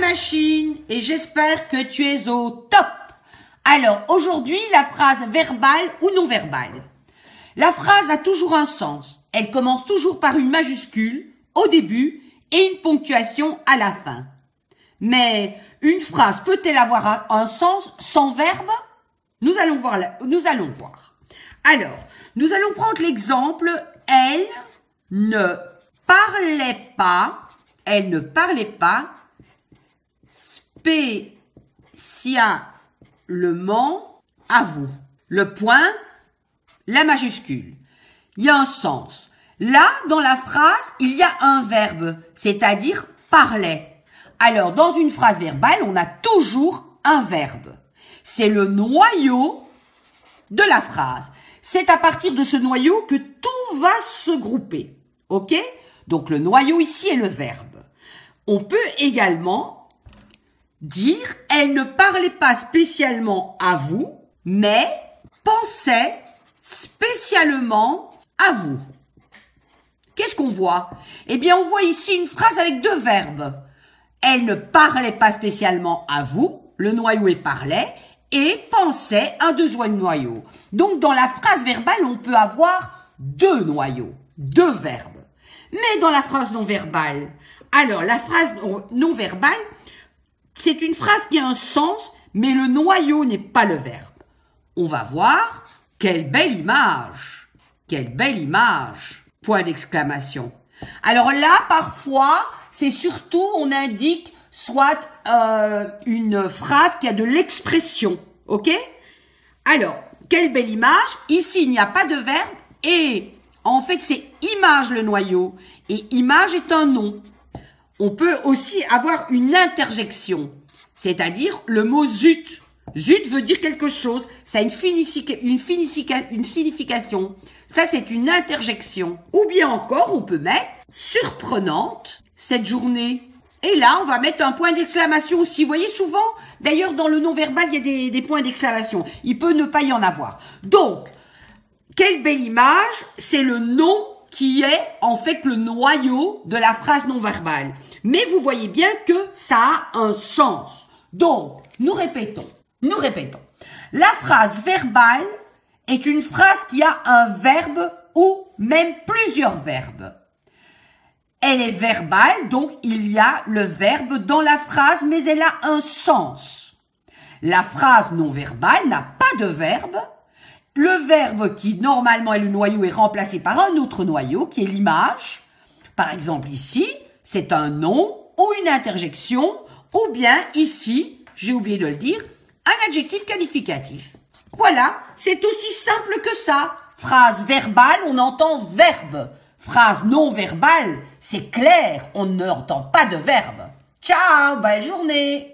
machine et j'espère que tu es au top. Alors, aujourd'hui, la phrase verbale ou non verbale. La phrase a toujours un sens. Elle commence toujours par une majuscule au début et une ponctuation à la fin. Mais une phrase peut-elle avoir un sens sans verbe? Nous allons voir. Alors, nous allons prendre l'exemple « Elle ne parlait pas spécialement à vous. » Le point, la majuscule. Il y a un sens. Là, dans la phrase, il y a un verbe, c'est-à-dire « parlait ». Alors, dans une phrase verbale, on a toujours un verbe. C'est le noyau de la phrase. C'est à partir de ce noyau que tout va se grouper. OK? Donc, le noyau ici est le verbe. On peut également dire « Elle ne parlait pas spécialement à vous, mais pensait spécialement à vous. » Qu'est-ce qu'on voit? Eh bien, on voit ici une phrase avec deux verbes. Elle ne parlait pas spécialement à vous, le noyau est parlait, et pensait, un deuxième noyau. Donc, dans la phrase verbale, on peut avoir deux noyaux, deux verbes. Mais dans la phrase non verbale, alors la phrase non verbale, c'est une phrase qui a un sens, mais le noyau n'est pas le verbe. On va voir, quelle belle image, point d'exclamation. Alors là, parfois, c'est surtout, on indique soit une phrase qui a de l'expression, ok? Alors, quelle belle image. Ici, il n'y a pas de verbe et en fait, c'est image le noyau et image est un nom. On peut aussi avoir une interjection, c'est-à-dire le mot zut. Zut veut dire quelque chose, ça a une signification. Ça, c'est une interjection. Ou bien encore, on peut mettre surprenante cette journée. Et là, on va mettre un point d'exclamation aussi. Vous voyez souvent, d'ailleurs, dans le non-verbal, il y a des points d'exclamation. Il peut ne pas y en avoir. Donc, quelle belle image, c'est le nom qui est en fait le noyau de la phrase non-verbale. Mais vous voyez bien que ça a un sens. Donc, nous répétons. La phrase verbale est une phrase qui a un verbe ou même plusieurs verbes. Elle est verbale, donc il y a le verbe dans la phrase, mais elle a un sens. La phrase non verbale n'a pas de verbe. Le verbe qui normalement est le noyau est remplacé par un autre noyau qui est l'image. Par exemple ici, c'est un nom ou une interjection, ou bien ici, j'ai oublié de le dire, un adjectif qualificatif. Voilà, c'est aussi simple que ça. Phrase verbale, on entend verbe. Phrase non verbale, c'est clair, on n'entend pas de verbe. Ciao, belle journée!